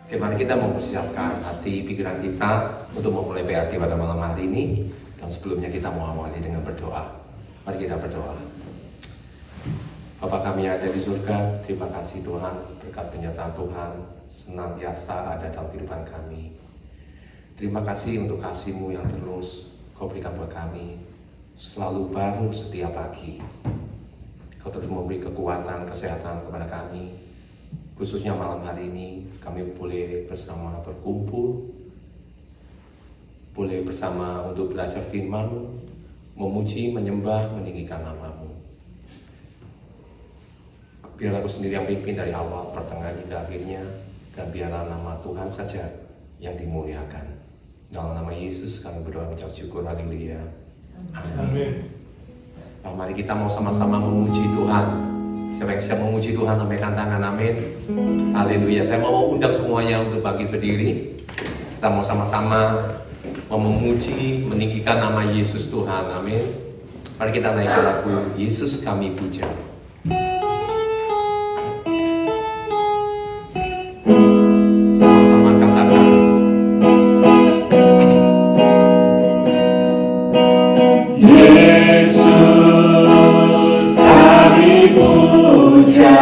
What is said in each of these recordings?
Oke, mari kita mempersiapkan hati pikiran kita untuk memulai PRT pada malam hari ini. Dan sebelumnya kita mau awali dengan berdoa. Mari kita berdoa. Bapa kami yang ada di surga, terima kasih Tuhan berkat penyertaan Tuhan senantiasa ada dalam kehidupan kami. Terima kasih untuk kasih-Mu yang terus Kau berikan buat kami, selalu baru setiap pagi. Kau terus memberi kekuatan, kesehatan kepada kami. Khususnya malam hari ini kami boleh bersama berkumpul, boleh bersama untuk belajar firman-Mu, memuji, menyembah, meninggikan nama-Mu. Biarlah Aku sendiri yang pimpin dari awal, pertengahan hingga akhirnya, dan biarlah nama Tuhan saja yang dimuliakan. Dalam nama Yesus kami berdoa mengucap syukur, haleluya. Amin. Nah, mari kita mau sama-sama memuji Tuhan. Siapa yang siap memuji Tuhan, lambaikan tangan, amin. Haleluya. Saya mau undang semuanya untuk bangkit berdiri. Kita mau sama-sama memuji, meninggikan nama Yesus Tuhan, amin. Mari kita naikkan lagu Yesus Kami Puja. Sama-sama katakan. Yesus kami puja,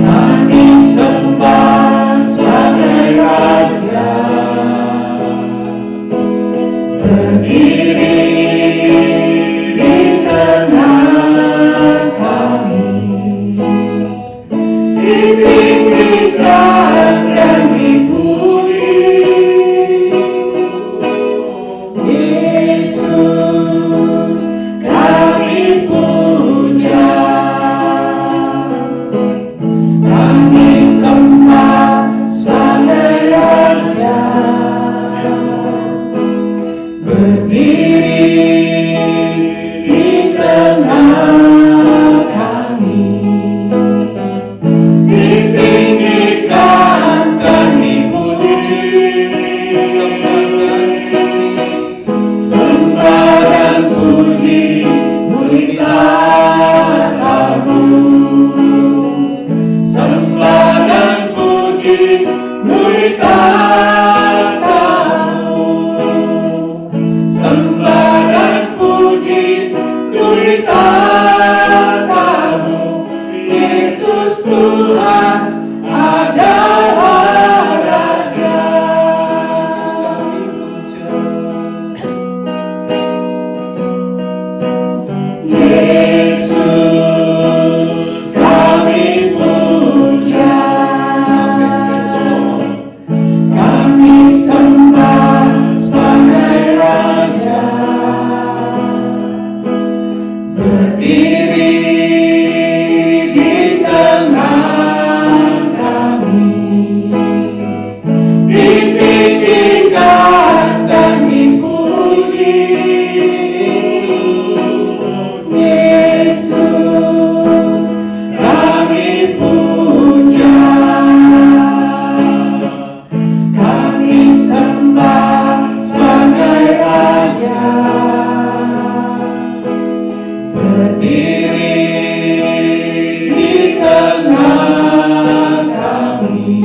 kami sembah sebagai Raja, berdiri di tengah kami, ditinggikan dan dipuji. Yesus kami puja, kami sembah sebagai Raja, berdiri di tengah kami, ditinggikan dan dipuji. Sembah dan puji mulia Tamu, sembah dan puji mulia Tamu, sembah dan puji mulia Tamu. Yesus Tuhan adalah Raja. Yesus kami puja, kami sembah sebagai Raja, berdiri di tengah kami, ditinggikan dan dipuji. Yesus kami puja, kami sembah sebagai Raja, berdiri di tengah kami,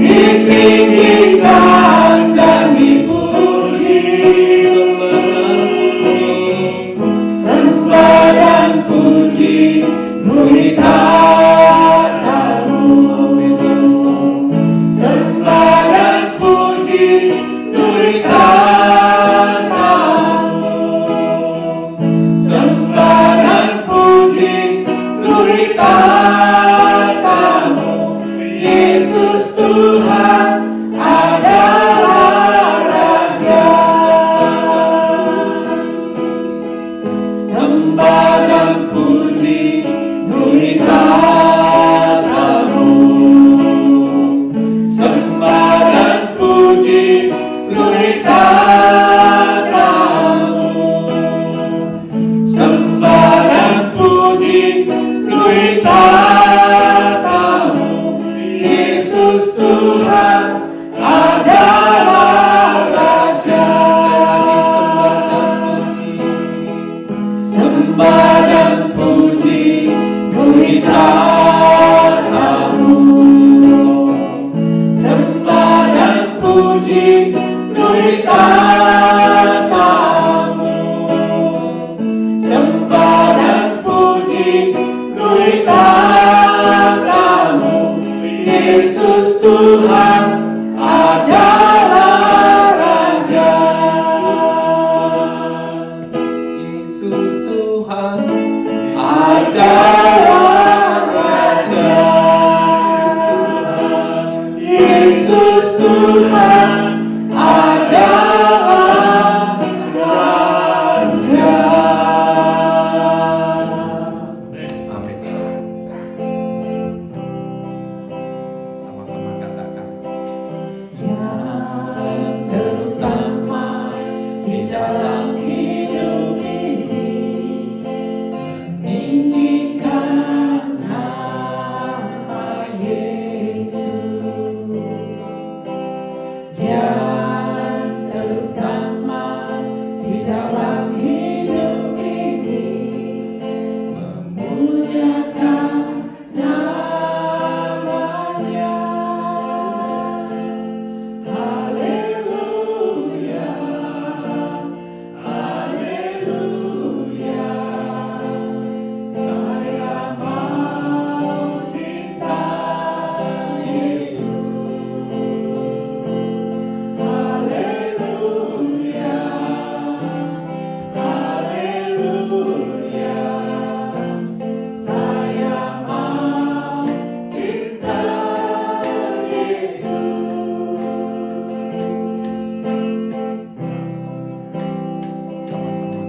ditinggikan dan dipuji. Sembah dan puji mulia Tamu, sembah dan puji mulia Tamu, sembah dan puji mulia Tamu. Yesus Tuhan adalah Raja. Sembah dan puji mulia Tamu, sembah dan puji mulia Tamu, sembah dan puji mulia Tamu. Yesus Tuhan adalah Raja. Sembah dan puji mulia Yesus Tuhan adalah Raja. Yesus Tuhan adalah Raja. Amin. Sama-sama katakan. Yang terutama di dalam hidup ini meninggikan nama Yesus. Yang terutama di dalam hidup ini memuliakan namanya. Haleluya, haleluya. Saya mau cinta Yesus. Haleluya, haleluya. Saya mau cinta Yesus. Sama-sama.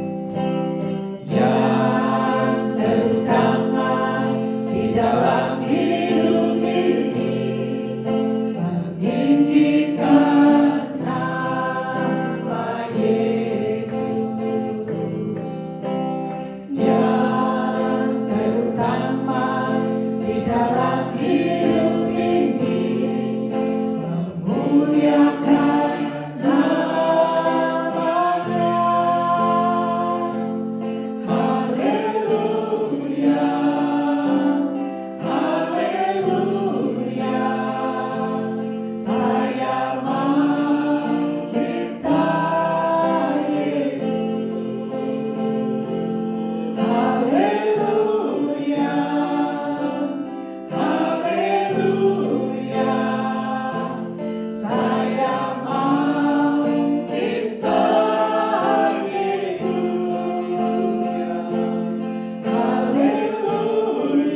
Yang terutama di dalam hidup ini meninggikan nama Yesus. Yang terutama di dalam hidup ini memuliakan namanya. Haleluya, haleluya. Saya mau cinta Yesus. Haleluya, haleluya. Saya mau cinta Yesus. Haleluya, haleluya. Saya mau cinta Yesus. Haleluya, haleluya.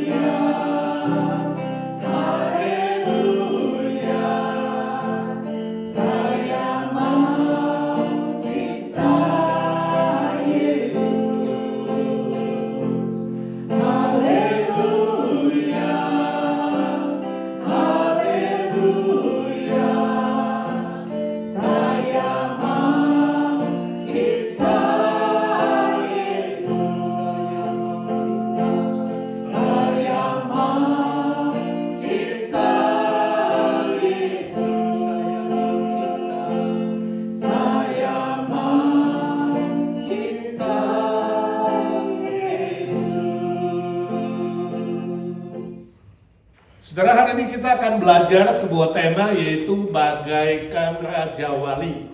Saya mau cinta Yesus. Saya mau cinta Yesus. Saya mau cinta Yesus. Saudara, hari ini kita akan belajar sebuah tema, yaitu bagaikan Raja Wali.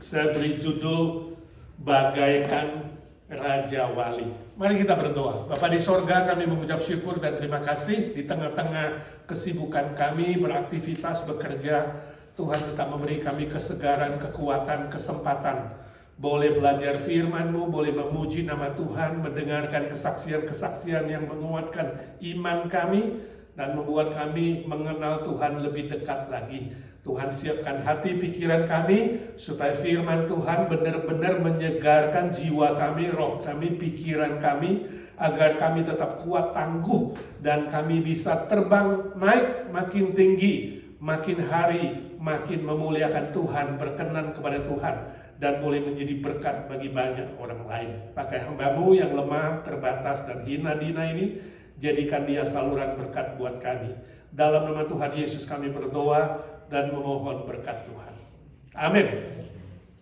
Saya beri judul bagaikan Raja Wali. Mari kita berdoa. Bapa di sorga, kami mengucap syukur dan terima kasih di tengah-tengah kesibukan kami beraktivitas, bekerja. Tuhan tetap memberi kami kesegaran, kekuatan, kesempatan. Boleh belajar firman-Mu, boleh memuji nama Tuhan, mendengarkan kesaksian-kesaksian yang menguatkan iman kami, dan membuat kami mengenal Tuhan lebih dekat lagi. Tuhan, siapkan hati pikiran kami, supaya firman Tuhan benar-benar menyegarkan jiwa kami, roh kami, pikiran kami, agar kami tetap kuat, tangguh, dan kami bisa terbang naik makin tinggi, makin hari, makin memuliakan Tuhan, berkenan kepada Tuhan, dan boleh menjadi berkat bagi banyak orang lain. Pakai hamba-Mu yang lemah, terbatas, dan hina-dina ini, jadikan dia saluran berkat buat kami. Dalam nama Tuhan Yesus kami berdoa dan memohon berkat Tuhan. Amin.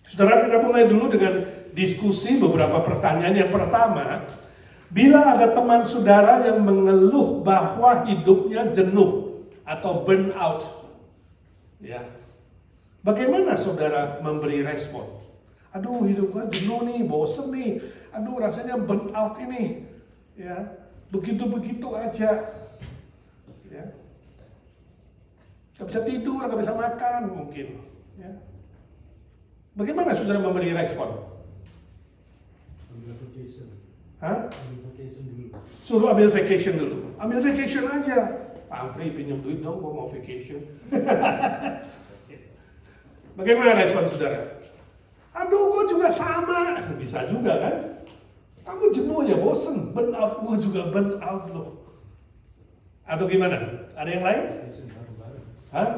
Saudara, kita mulai dulu dengan diskusi beberapa pertanyaan. Yang pertama, bila ada teman saudara yang mengeluh bahwa hidupnya jenuh atau burn out, ya, bagaimana saudara memberi respon? Aduh, hidup gua jenuh nih, bosen nih, aduh rasanya burn out ini, ya, begitu-begitu aja, ya, gak bisa tidur, gak bisa makan mungkin, ya. Bagaimana saudara memberi respon? Hah? Suruh ambil vacation dulu. Ambil vacation aja. Pak Amri pinjam duit dong, gua mau vacation. Bagaimana respon saudara? Aduh, gua juga sama. Bisa juga kan? Kamu jenuh ya, bosen, burn out. Gua juga burn out loh. Atau gimana? Ada yang lain? Hah?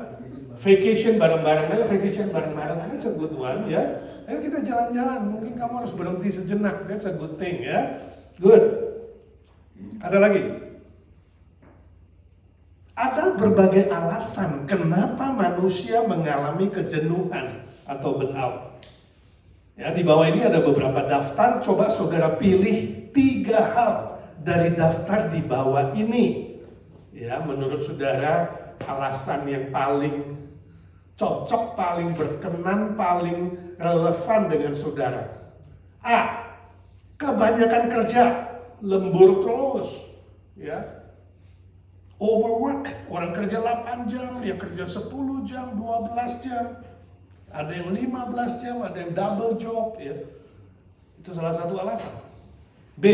Vacation bareng-bareng. Ayo vacation bareng-bareng. That's a good one ya. Ayo kita jalan-jalan. Mungkin kamu harus berhenti sejenak. That's a good thing ya. Good. Ada lagi? Ada berbagai alasan kenapa manusia mengalami kejenuhan atau burnout. Ya, di bawah ini ada beberapa daftar. Coba saudara pilih 3 hal dari daftar di bawah ini. Ya, menurut saudara alasan yang paling cocok, paling berkenan, paling relevan dengan saudara. A. Kebanyakan kerja, lembur terus. Ya. Overwork, orang kerja 8 jam, dia kerja 10 jam, 12 jam. Ada yang 15 jam, ada yang double job. Ya. Itu salah satu alasan. B.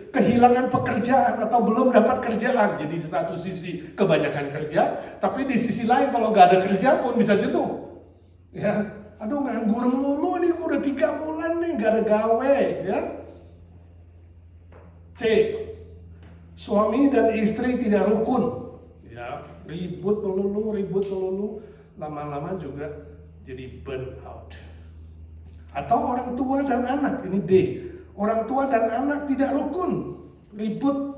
Kehilangan pekerjaan atau belum dapat kerjaan. Jadi di satu sisi kebanyakan kerja, tapi di sisi lain kalau nggak ada kerja pun bisa jenuh. Ya, aduh nganggur mulu nih, udah 3 bulan nih nggak ada gawe. Ya. C. Suami dan istri tidak rukun. Ya, ribut melulu, lama-lama juga jadi burnout. Atau orang tua dan anak, ini D. Orang tua dan anak tidak rukun, ribut.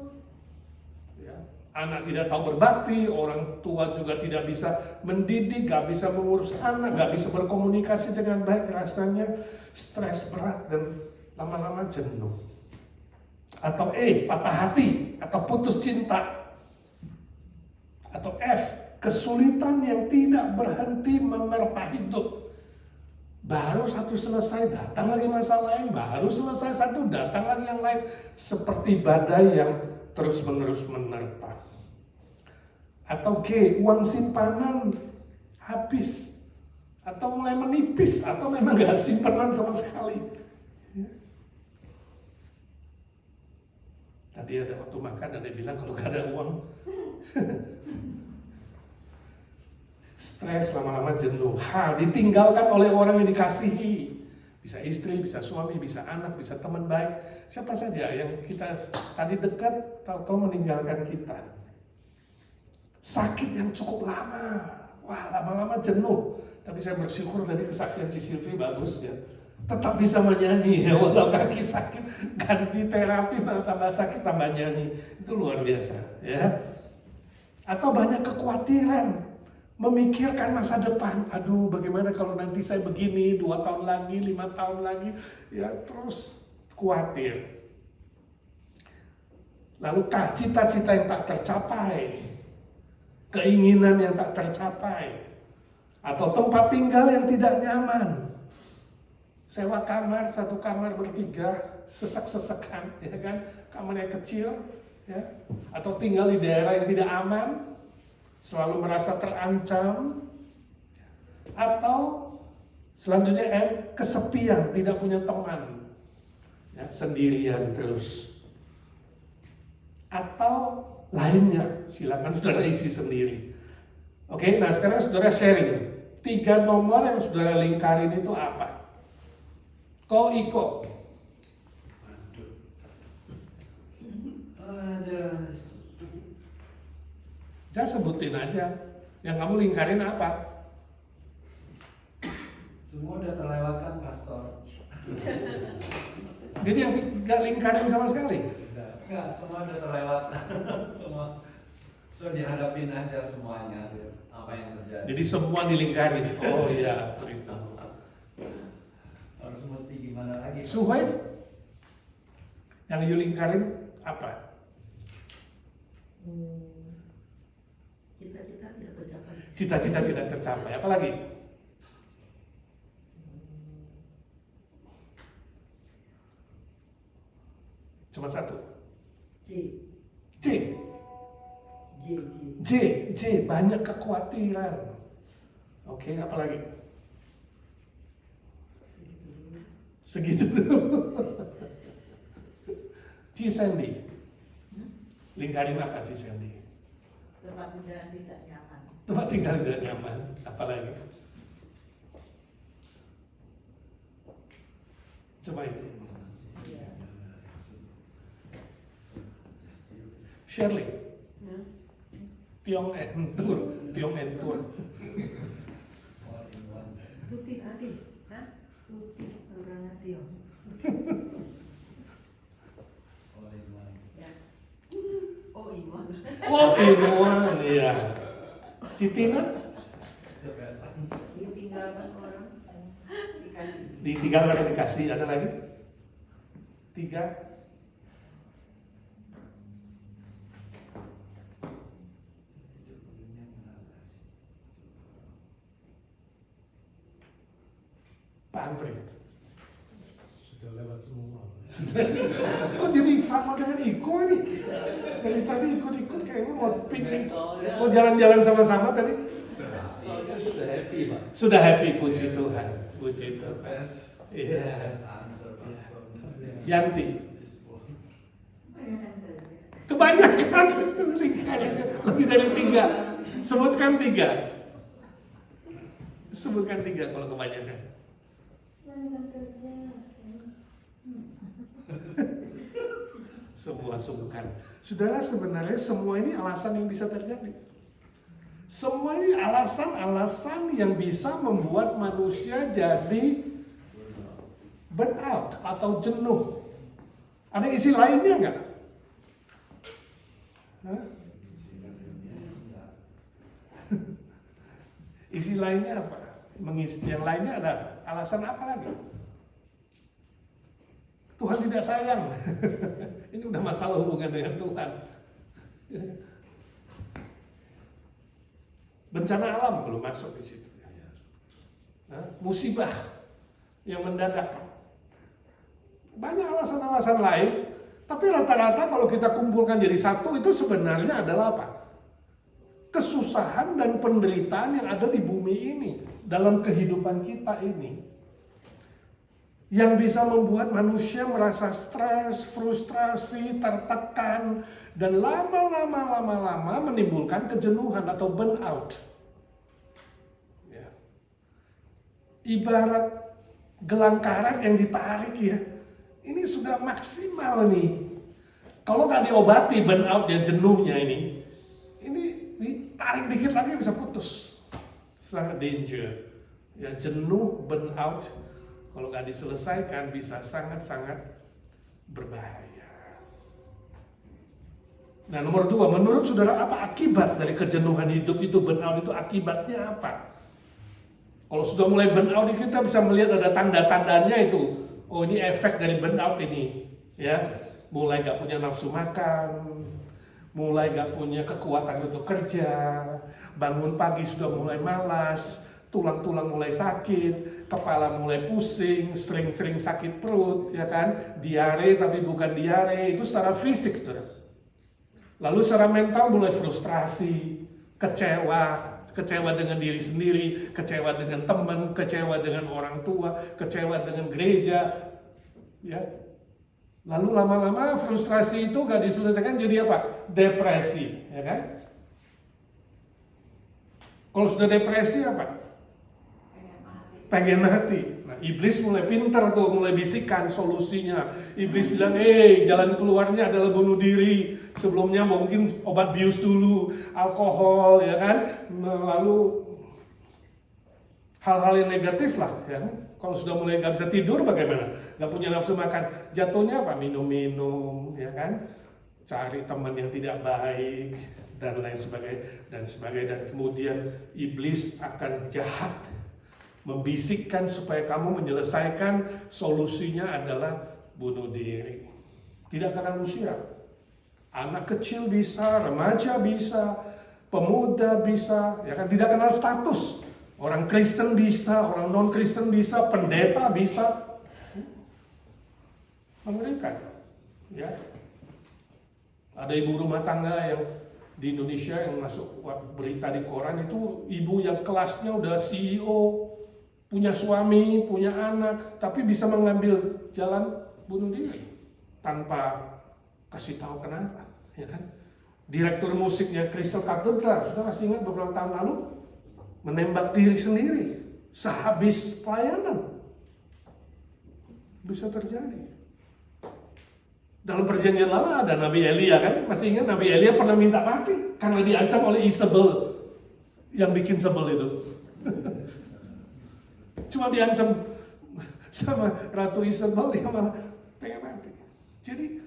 Ya. Anak tidak tahu berbakti, orang tua juga tidak bisa mendidik, gak bisa mengurus anak, gak bisa berkomunikasi dengan baik, rasanya stres berat dan lama-lama jenuh. Atau E, patah hati atau putus cinta. Atau F, kesulitan yang tidak berhenti menerpa hidup. Baru satu selesai, datang lagi masalah lain, baru selesai satu, datang lagi yang lain. Seperti badai yang terus-menerus menerpa. Atau G, uang simpanan habis. Atau mulai menipis, atau memang gak ada simpanan sama sekali. Tadi ada waktu makan, ada yang bilang kalau gak ada uang. Stres, lama-lama jenuh. Ditinggalkan oleh orang yang dikasihi. Bisa istri, bisa suami, bisa anak, bisa teman baik. Siapa saja yang kita tadi dekat, tahu-tahu meninggalkan kita. Sakit yang cukup lama. Wah, lama-lama jenuh. Tapi saya bersyukur tadi kesaksian si Silvi bagus ya. Tetap bisa menyanyi ya, walau kaki sakit, ganti terapi, malah tambah sakit, tambah nyanyi. Itu luar biasa ya. Atau banyak kekhawatiran. Memikirkan masa depan, aduh bagaimana kalau nanti saya begini, 2 tahun lagi, 5 tahun lagi, ya terus khawatir. Lalu cita-cita yang tak tercapai, keinginan yang tak tercapai, atau tempat tinggal yang tidak nyaman. Sewa kamar, 1 kamar bertiga, sesek-sesekan, ya kan, kamarnya kecil, ya, atau tinggal di daerah yang tidak aman, selalu merasa terancam, atau selanjutnya M, kesepian, tidak punya teman, ya, sendirian terus, atau lainnya, silakan saudara isi sendiri. Oke, nah sekarang saudara sharing 3 nomor yang saudara lingkarin itu apa? Ko Iko. Jangan sebutin aja. Yang kamu lingkarin apa? Semua udah terlewatkan, Pastor. Jadi yang gak lingkarin sama sekali? Enggak, semua udah terlewatkan. semua dihadapin aja semuanya, apa yang terjadi. Jadi semua dilingkarin. Oh iya, Kristen. Harus mesti gimana lagi? Suhai, yang you lingkarin apa? Cita-cita tidak tercapai. Cita-cita tidak tercapai. Apa lagi? Cuma satu. J. C. J. J. Banyak kekhawatiran. Oke, apa lagi? Segitu dulu. Cisendi. Lingkarin apa Cisendi? Tempat tinggal tidak nyaman. Tempat tinggal tidak nyaman. Apalagi? Coba itu. Iya. Shirley. Hah? Tiong Entur. Tiong Entur. All in one. Tuti tadi, Hah? Tuti orangnya Tio. All in one. Ya. Oh, Iwan. Oh, Inuan, iya. Citina? It's the best answer. Ditinggalkan orang, dikasih. Ditinggalkan dan dikasih. Ada lagi? 3. Hidup di dunia mengatasi. Pak Antri. Sudah lewat semua. Kok jadi sama dengan Iko nih? Dari tadi ikut-ikut kayaknya mau piknik. Mau jalan-jalan sama-sama tadi? Soalnya sudah happy, Pak. Sudah happy, puji Tuhan. Puji The Tuhan. best. Iya. Best answer, Pastor. Yanti. This boy. Bayangkan saja. Kebanyakan lingkarannya lebih dari 3. Sebutkan 3. Sebutkan 3 kalau kebanyakan. Semua sebutkan. Saudara, sebenarnya semua ini alasan yang bisa terjadi. Semua ini alasan-alasan yang bisa membuat manusia jadi burnout atau jenuh. Ada isi lainnya nggak? Hah? Isi lainnya apa? Mengisi yang lainnya ada apa? Alasan apa lagi? Tuhan tidak sayang. Ini udah masalah hubungan dengan Tuhan. Bencana alam belum masuk di situ. Hah? Musibah yang mendadak. Banyak alasan-alasan lain, tapi rata-rata kalau kita kumpulkan jadi satu itu sebenarnya adalah apa? Kesusahan dan penderitaan yang ada di bumi ini, dalam kehidupan kita ini, yang bisa membuat manusia merasa stres, frustrasi, tertekan, dan lama-lama menimbulkan kejenuhan atau burnout. Ya. Ibarat gelang karet yang ditarik ya, ini sudah maksimal nih. Kalau nggak diobati burnout dan jenuhnya ini ditarik dikit lagi bisa putus. Sangat danger. Ya, jenuh, burnout, kalau nggak diselesaikan bisa sangat-sangat berbahaya. Nah, nomor 2, menurut saudara apa akibat dari kejenuhan hidup itu, burnout itu akibatnya apa? Kalau sudah mulai burnout kita bisa melihat ada tanda-tandanya itu. Oh, ini efek dari burnout ini, ya. Mulai gak punya nafsu makan, mulai gak punya kekuatan untuk kerja, bangun pagi sudah mulai malas, tulang-tulang mulai sakit, kepala mulai pusing, sering-sering sakit perut, ya kan? Diare tapi bukan diare, itu secara fisik, saudara. Lalu secara mental mulai frustrasi, kecewa dengan diri sendiri, kecewa dengan teman, kecewa dengan orang tua, kecewa dengan gereja, ya. Lalu lama-lama frustrasi itu gak diselesaikan jadi apa? Depresi, ya kan? Kalau sudah depresi apa? Pengen mati. Nah, iblis mulai pintar tuh, mulai bisikan solusinya. Iblis bilang, jalan keluarnya adalah bunuh diri. Sebelumnya mungkin obat bius dulu, alkohol, ya kan? Lalu hal-hal yang negatif lah, ya kan? Kalau sudah mulai nggak bisa tidur bagaimana? Nggak punya nafsu makan, jatuhnya apa? Minum-minum, ya kan? Cari teman yang tidak baik dan lain sebagainya. Dan kemudian iblis akan jahat, membisikkan supaya kamu menyelesaikan, solusinya adalah bunuh diri. Tidak karena usia. Anak kecil bisa, remaja bisa, pemuda bisa, ya kan? Tidak kenal status. Orang Kristen bisa, orang non-Kristen bisa, pendeta bisa. Mengerikan. Ya. Ada ibu rumah tangga yang di Indonesia yang masuk berita di koran itu, ibu yang kelasnya udah CEO, punya suami, punya anak, tapi bisa mengambil jalan bunuh diri tanpa Kasih tahu kenapa, ya kan? Direktur musiknya Crystal Cathedral, sudah masih ingat beberapa tahun lalu menembak diri sendiri sehabis pelayanan. Bisa terjadi. Dalam perjanjian lama ada Nabi Elia kan, masih ingat Nabi Elia pernah minta mati karena diancam oleh Isabel yang bikin sebel itu. Cuma diancam sama Ratu Isabel, dia malah pengen mati. Jadi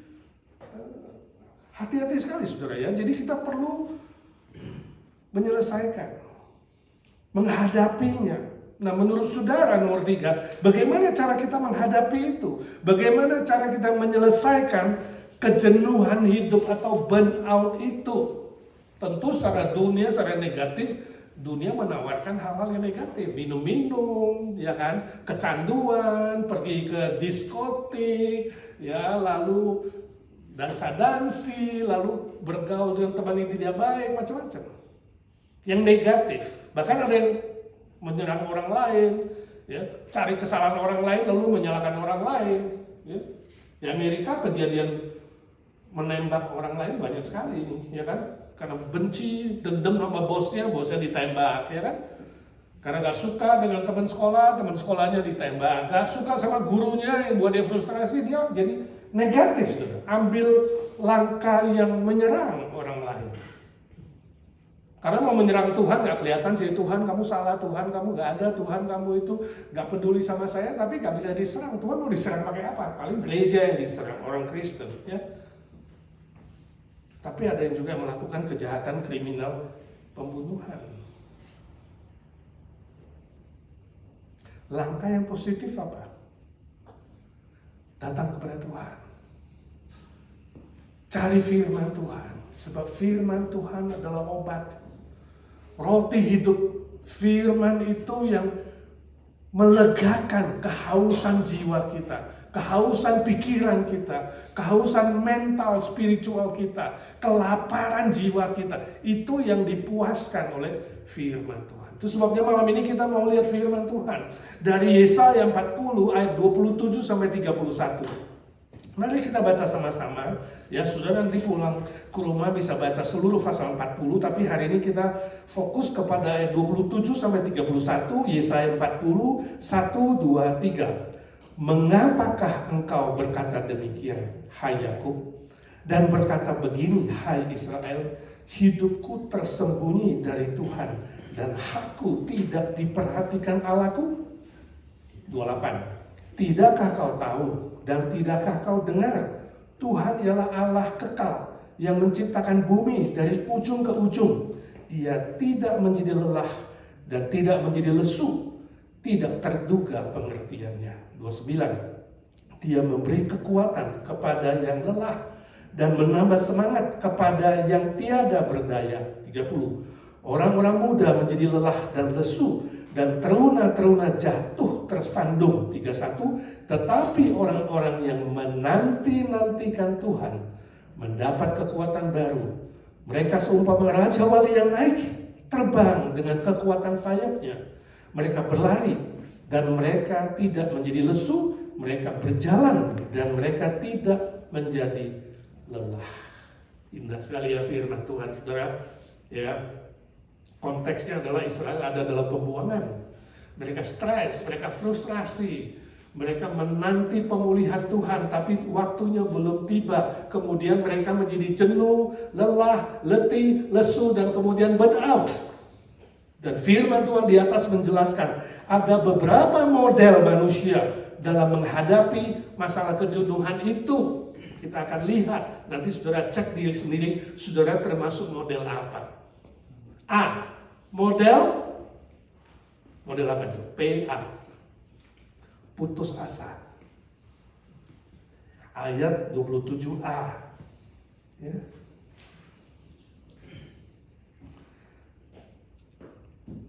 hati-hati sekali saudara ya. Jadi kita perlu menyelesaikan, menghadapinya. Nah menurut saudara nomor 3, bagaimana cara kita menghadapi itu? Bagaimana cara kita menyelesaikan kejenuhan hidup atau burnout itu? Tentu secara dunia, secara negatif, dunia menawarkan hal-hal yang negatif. Minum-minum, ya kan, kecanduan, pergi ke diskotik, ya, lalu dansa-dansi, lalu bergaul dengan teman yang tidak baik, macam-macam. Yang negatif, bahkan ada yang menyerang orang lain, ya, cari kesalahan orang lain lalu menyalahkan orang lain. Ya. Di Amerika kejadian menembak orang lain banyak sekali ini, ya kan? Karena benci, dendam sama bosnya ditembak, ya kan? Karena gak suka dengan teman sekolahnya ditembak. Gak suka sama gurunya yang buat dia frustrasi, dia jadi negatif. Ambil langkah yang menyerang orang lain. Karena mau menyerang Tuhan gak kelihatan sih, Tuhan kamu salah, Tuhan kamu gak ada, Tuhan kamu itu gak peduli sama saya, tapi gak bisa diserang. Tuhan mau diserang pakai apa? Paling gereja yang diserang, orang Kristen, ya. Tapi ada yang juga melakukan kejahatan kriminal pembunuhan. Langkah yang positif apa? Datang kepada Tuhan. Cari firman Tuhan, sebab firman Tuhan adalah obat. Roti hidup, firman itu yang melegakan kehausan jiwa kita, kehausan pikiran kita, kehausan mental spiritual kita, kelaparan jiwa kita. Itu yang dipuaskan oleh firman Tuhan. Itu sebabnya malam ini kita mau lihat firman Tuhan dari Yesaya 40 ayat 27 sampai 31. Mari kita baca sama-sama, ya saudara nanti pulang ke rumah bisa baca seluruh pasal 40, tapi hari ini kita fokus kepada ayat 27 sampai 31, Yesaya 40, 1, 2, 3. Mengapakah engkau berkata demikian, hai Yakub, dan berkata begini, hai Israel, hidupku tersembunyi dari Tuhan, dan hakku tidak diperhatikan Allahku? 28. Tidakkah kau tahu dan tidakkah kau dengar? Tuhan ialah Allah kekal yang menciptakan bumi dari ujung ke ujung. Ia tidak menjadi lelah dan tidak menjadi lesu, tidak terduga pengertiannya. 29. Dia memberi kekuatan kepada yang lelah dan menambah semangat kepada yang tiada berdaya. 30. Orang-orang muda menjadi lelah dan lesu, dan teruna-teruna jatuh tersandung. 31. Tetapi orang-orang yang menanti-nantikan Tuhan mendapat kekuatan baru. Mereka seumpama raja wali yang naik terbang dengan kekuatan sayapnya. Mereka berlari dan mereka tidak menjadi lesu. Mereka berjalan dan mereka tidak menjadi lelah. Indah sekali ya firman Tuhan, saudara. Ya. Konteksnya adalah Israel ada dalam pembuangan. Mereka stres, mereka frustrasi, mereka menanti pemulihan Tuhan, tapi waktunya belum tiba. Kemudian mereka menjadi jenuh, lelah, letih, lesu, dan kemudian burn out. Dan firman Tuhan di atas menjelaskan ada beberapa model manusia dalam menghadapi masalah kejenuhan itu. Kita akan lihat, nanti saudara cek diri sendiri, saudara termasuk model apa. A. Model apa itu? PA. Putus asa. Ayat 27a. Ya.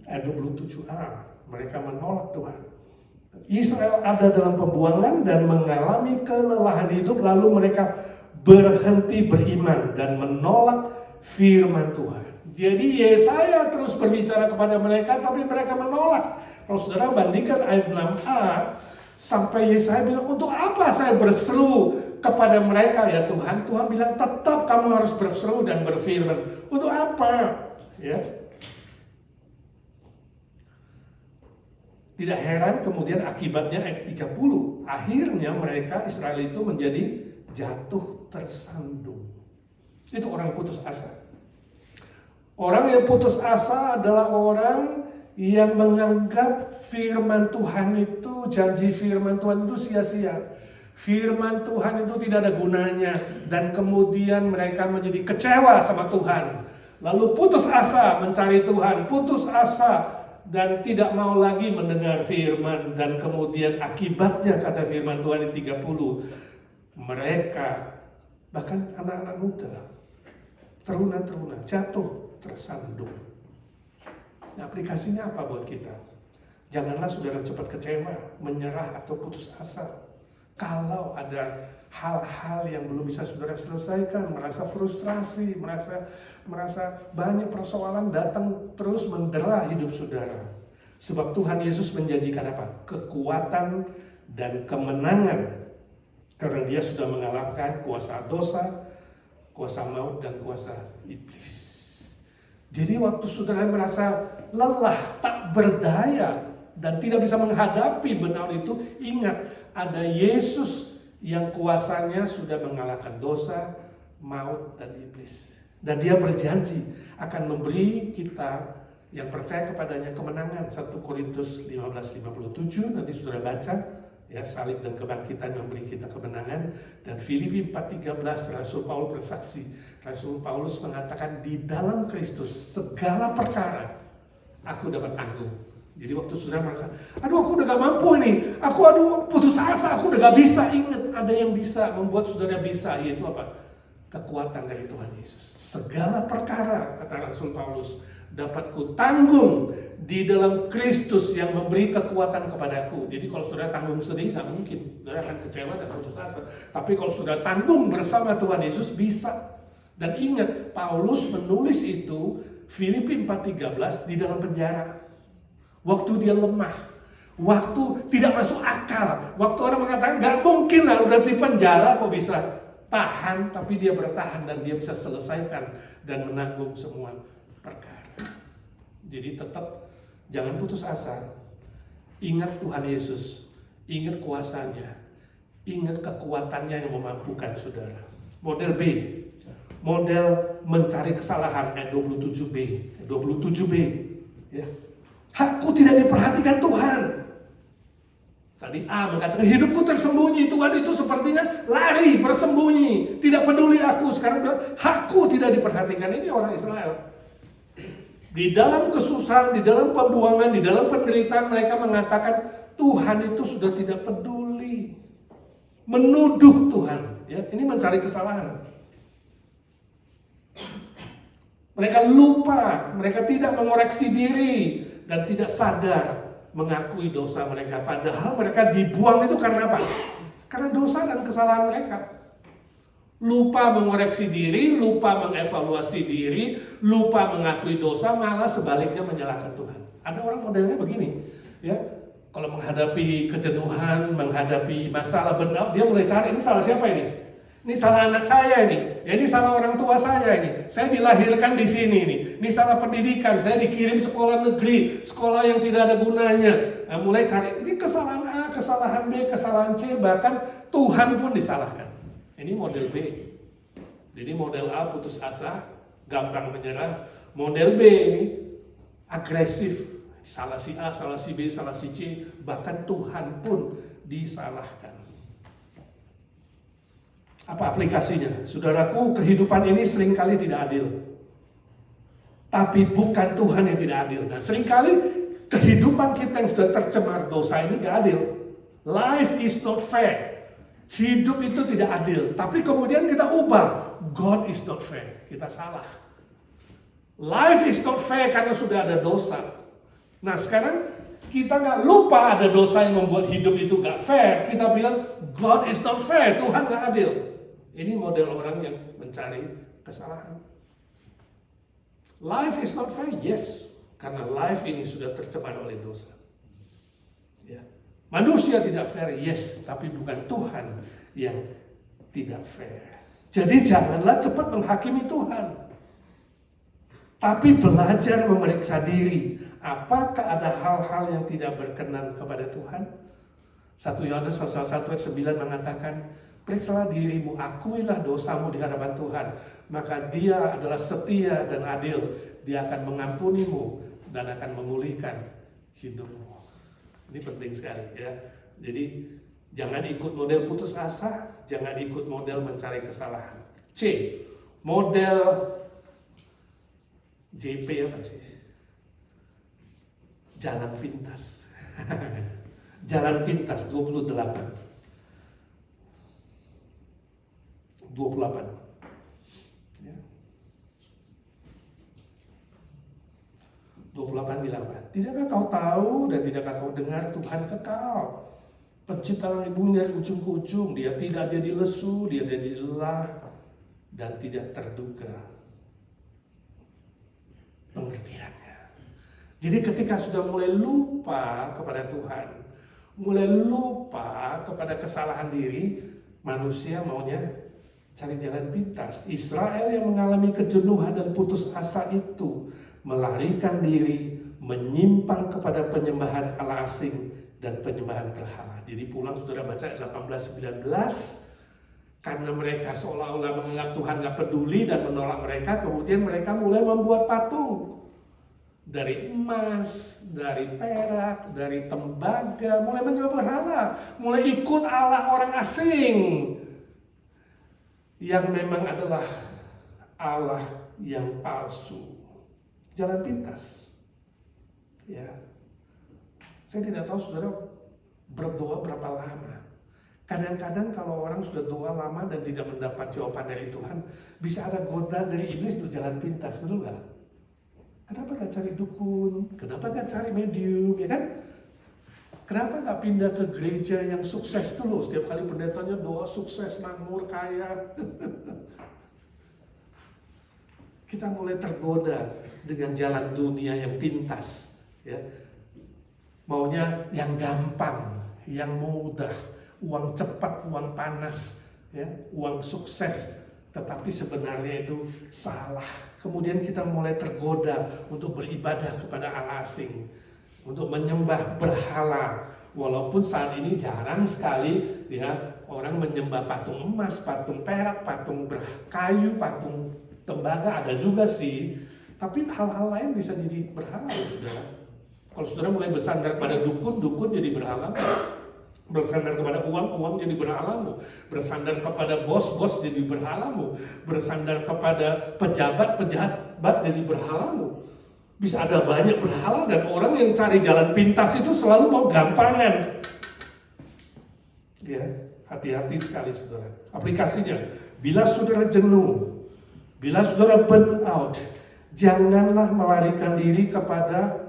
Ayat 27a. Mereka menolak Tuhan. Israel ada dalam pembuangan dan mengalami kelelahan hidup, lalu mereka berhenti beriman dan menolak firman Tuhan. Jadi Yesaya terus berbicara kepada mereka, tapi mereka menolak. Kalau saudara bandingkan ayat 6a, sampai Yesaya bilang, untuk apa saya berseru kepada mereka ya Tuhan, Tuhan bilang tetap kamu harus berseru dan berfirman. Untuk apa? Ya. Tidak heran kemudian akibatnya ayat 30. Akhirnya mereka Israel itu menjadi jatuh tersandung. Itu orang putus asa. Orang yang putus asa adalah orang yang menganggap firman Tuhan itu, janji firman Tuhan itu sia-sia. Firman Tuhan itu tidak ada gunanya. Dan kemudian mereka menjadi kecewa sama Tuhan. Lalu putus asa mencari Tuhan, putus asa dan tidak mau lagi mendengar firman. Dan kemudian akibatnya kata firman Tuhan di 30, mereka bahkan anak-anak muda, teruna-teruna jatuh tersandung. Nah, aplikasinya apa buat kita? Janganlah saudara cepat kecewa, menyerah atau putus asa. Kalau ada hal-hal yang belum bisa saudara selesaikan, merasa frustrasi, merasa banyak persoalan datang terus mendera hidup saudara. Sebab Tuhan Yesus menjanjikan apa? Kekuatan dan kemenangan. Karena dia sudah mengalahkan kuasa dosa, kuasa maut, dan kuasa iblis. Jadi waktu saudara merasa lelah, tak berdaya, dan tidak bisa menghadapi benar itu, ingat ada Yesus yang kuasanya sudah mengalahkan dosa, maut, dan iblis. Dan dia berjanji akan memberi kita yang percaya kepadanya kemenangan. 1 Korintus 15:57 nanti saudara baca. Ya, salib dan kebangkitan memberi kita kemenangan. Dan Filipi 4:13 Rasul Paulus bersaksi. Rasul Paulus mengatakan di dalam Kristus segala perkara aku dapat tanggung. Jadi waktu saudara merasa, aduh aku udah gak mampu ini, aku putus asa, aku udah gak bisa. Ingat ada yang bisa membuat saudara bisa, yaitu apa? Kekuatan dari Tuhan Yesus. Segala perkara kata Rasul Paulus dapat ku tanggung di dalam Kristus yang memberi kekuatan kepadaku. Jadi kalau saudara tanggung sendiri nggak mungkin, saudara akan kecewa dan putus asa. Tapi kalau saudara tanggung bersama Tuhan Yesus bisa. Dan ingat Paulus menulis itu Filipi 4:13 di dalam penjara. Waktu dia lemah, waktu tidak masuk akal, waktu orang mengatakan nggak mungkin lah udah di penjara kok bisa tahan, tapi dia bertahan dan dia bisa selesaikan dan menanggung semua perkara. Jadi tetap jangan putus asa. Ingat Tuhan Yesus, ingat kuasanya, ingat kekuatannya yang memampukan saudara. Model B, model mencari kesalahan ayat 27b. Ya. Hakku tidak diperhatikan Tuhan. Tadi A mengatakan hidupku tersembunyi, Tuhan itu sepertinya lari, bersembunyi, tidak peduli aku. Sekarang bilang hakku tidak diperhatikan. Ini orang Israel. Di dalam kesusahan, di dalam pembuangan, di dalam penderitaan mereka mengatakan Tuhan itu sudah tidak peduli. Menuduh Tuhan, ya. Ini mencari kesalahan. Mereka lupa, mereka tidak mengoreksi diri dan tidak sadar mengakui dosa mereka. Padahal mereka dibuang itu karena apa? Karena dosa dan kesalahan mereka. Lupa mengoreksi diri, lupa mengevaluasi diri, lupa mengakui dosa, malah sebaliknya menyalahkan Tuhan. Ada orang modelnya begini, ya. Kalau menghadapi kejenuhan, menghadapi masalah benar, dia mulai cari, ini salah siapa ini? Ini salah anak saya ini, ya, ini salah orang tua saya ini. Saya dilahirkan di sini ini salah pendidikan, saya dikirim sekolah negeri, sekolah yang tidak ada gunanya. Nah, mulai cari, ini kesalahan A, kesalahan B, kesalahan C, bahkan Tuhan pun disalahkan. Ini model B. Jadi model A putus asa, gampang menyerah. Model B ini agresif, salah si A, salah si B, salah si C, bahkan Tuhan pun disalahkan. Apa aplikasinya? Saudaraku, kehidupan ini seringkali tidak adil. Tapi bukan Tuhan yang tidak adil. Nah, seringkali kehidupan kita yang sudah tercemar dosa ini gak adil. Life is not fair. Hidup itu tidak adil. Tapi kemudian kita ubah. God is not fair. Kita salah. Life is not fair karena sudah ada dosa. Nah, sekarang kita gak lupa ada dosa yang membuat hidup itu gak fair. Kita bilang God is not fair. Tuhan gak adil. Ini model orang yang mencari kesalahan. Life is not fair, yes. Karena life ini sudah tercemar oleh dosa. Ya. Manusia tidak fair, yes. Tapi bukan Tuhan yang tidak fair. Jadi janganlah cepat menghakimi Tuhan. Tapi belajar memeriksa diri. Apakah ada hal-hal yang tidak berkenan kepada Tuhan? 1 Yohanes pasal 1 ayat 9 mengatakan, periksalah dirimu, akuilah dosamu di hadapan Tuhan. Maka Dia adalah setia dan adil. Dia akan mengampunimu dan akan memulihkan hidupmu. Ini penting sekali ya. Jadi jangan ikut model putus asa, jangan ikut model mencari kesalahan. C, model JP apa sih? Jalan pintas. Jalan pintas 28. 28. Ya. 28 bilang apa? Tidakkah kau tahu dan tidakkah kau dengar Tuhan kekal, pencipta langit bumi dari ujung ke ujung. Dia tidak jadi lesu, dia tidak jadi lelah, dan tidak terduga pengertiannya. Jadi ketika sudah mulai lupa kepada Tuhan, mulai lupa kepada kesalahan diri, manusia maunya cari jalan pintas. Israel yang mengalami kejenuhan dan putus asa itu melarikan diri, menyimpang kepada penyembahan Allah asing dan penyembahan berhala. Jadi pulang saudara baca 18-19, karena mereka seolah-olah menganggap Tuhan gak peduli dan menolak mereka, kemudian mereka mulai membuat patung. Dari emas, dari perak, dari tembaga, mulai menyembah berhala, mulai ikut Allah orang asing. Yang memang adalah Allah yang palsu. Jalan pintas. Ya. Saya tidak tahu saudara berdoa berapa lama. Kadang-kadang kalau orang sudah doa lama dan tidak mendapat jawaban dari Tuhan, bisa ada godaan dari iblis untuk jalan pintas, betul nggak? Kenapa nggak cari dukun? Kenapa nggak cari medium, ya kan? Kenapa nggak pindah ke gereja yang sukses dulu? Setiap kali pendetanya doa sukses, makmur, kaya. Kita mulai tergoda dengan jalan dunia yang pintas, ya. Maunya yang gampang, yang mudah, uang cepat, uang panas, ya, uang sukses. Tetapi sebenarnya itu salah. Kemudian kita mulai tergoda untuk beribadah kepada Allah asing, untuk menyembah berhala. Walaupun saat ini jarang sekali ya orang menyembah patung emas, patung perak, patung kayu, patung tembaga, ada juga sih. Tapi hal-hal lain bisa jadi berhala, saudara. Kalau saudara mulai bersandar pada dukun, dukun jadi berhala. Bersandar kepada uang, uang jadi berhalamu. Bersandar kepada bos, bos jadi berhalamu. Bersandar kepada pejabat, pejabat jadi berhalamu. Bisa ada banyak berhala dan orang yang cari jalan pintas itu selalu mau gampangan. Ya, hati-hati sekali saudara. Aplikasinya, bila saudara jenuh, bila saudara burn out, janganlah melarikan diri kepada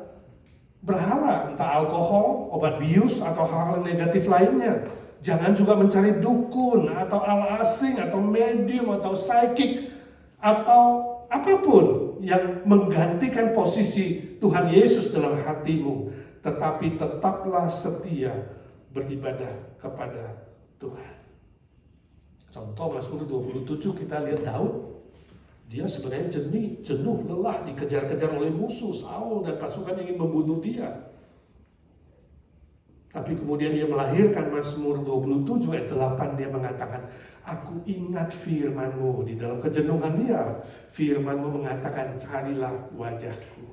berhala, entah alkohol, obat bius, atau hal-hal negatif lainnya. Jangan juga mencari dukun, atau Allah asing, atau medium, atau psychic, atau apapun yang menggantikan posisi Tuhan Yesus dalam hatimu. Tetapi tetaplah setia beribadah kepada Tuhan. Contoh Mazmur 27 kita lihat Daud. Dia sebenarnya jenuh, lelah, dikejar-kejar oleh musuh, Saul dan pasukan ingin membunuh dia. Tapi kemudian dia melahirkan Mazmur 27 ayat 8, dia mengatakan, aku ingat firman-Mu. Di dalam kejenuhan dia, firman-Mu mengatakan, carilah wajahku.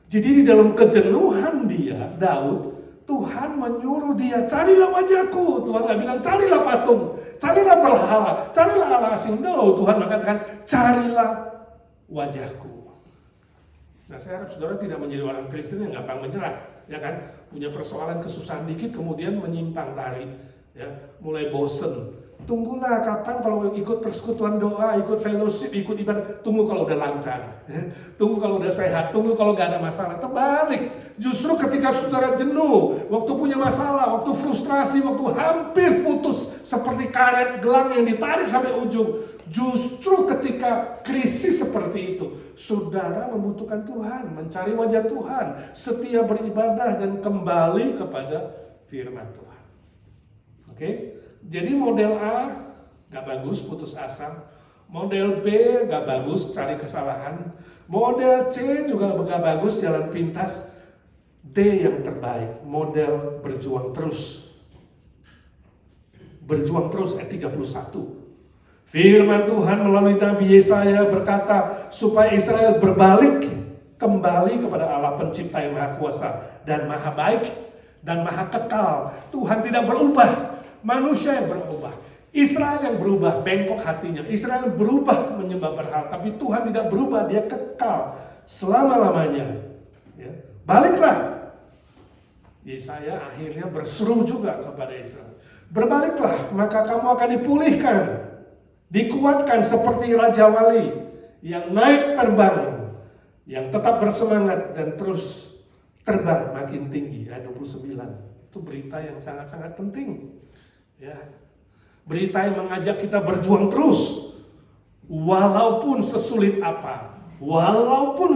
Jadi di dalam kejenuhan dia, Daud, Tuhan menyuruh dia, carilah wajahku. Tuhan gak bilang, carilah patung, carilah berhala, carilah Allah asing. No, Tuhan mengatakan, carilah wajahku. Nah, saya harap saudara tidak menjadi orang Kristen yang gampang menyerah, ya kan? Punya persoalan kesusahan dikit, kemudian menyimpang lari, ya, mulai bosen. Tunggulah kapan kalau ikut persekutuan doa, ikut fellowship, ikut ibadah. Tunggu kalau udah lancar, ya. Tunggu kalau udah sehat, tunggu kalau gak ada masalah. Terbalik, justru ketika saudara jenuh, waktu punya masalah, waktu frustrasi, waktu hampir putus, seperti karet gelang yang ditarik sampai ujung. Justru ketika krisis seperti itu, saudara membutuhkan Tuhan, mencari wajah Tuhan, setia beribadah dan kembali kepada firman Tuhan. Oke? Jadi model A, gak bagus, putus asa. Model B gak bagus, cari kesalahan. Model C juga gak bagus, jalan pintas. D yang terbaik, model berjuang terus. Berjuang terus ayat 31. Firman Tuhan melalui Nabi Yesaya berkata supaya Israel berbalik kembali kepada Allah pencipta yang maha kuasa dan maha baik dan maha kekal. Tuhan tidak berubah, manusia yang berubah. Israel yang berubah, bengkok hatinya. Israel berubah menyembah berhala, tapi Tuhan tidak berubah, dia kekal selama-lamanya. Ya. Baliklah. Yesaya akhirnya berseru juga kepada Israel. Berbaliklah, maka kamu akan dipulihkan. Dikuatkan seperti Raja Wali yang naik terbang, yang tetap bersemangat dan terus terbang makin tinggi. Ayat 29. Itu berita yang sangat-sangat penting. Ya. Berita yang mengajak kita berjuang terus. Walaupun sesulit apa, walaupun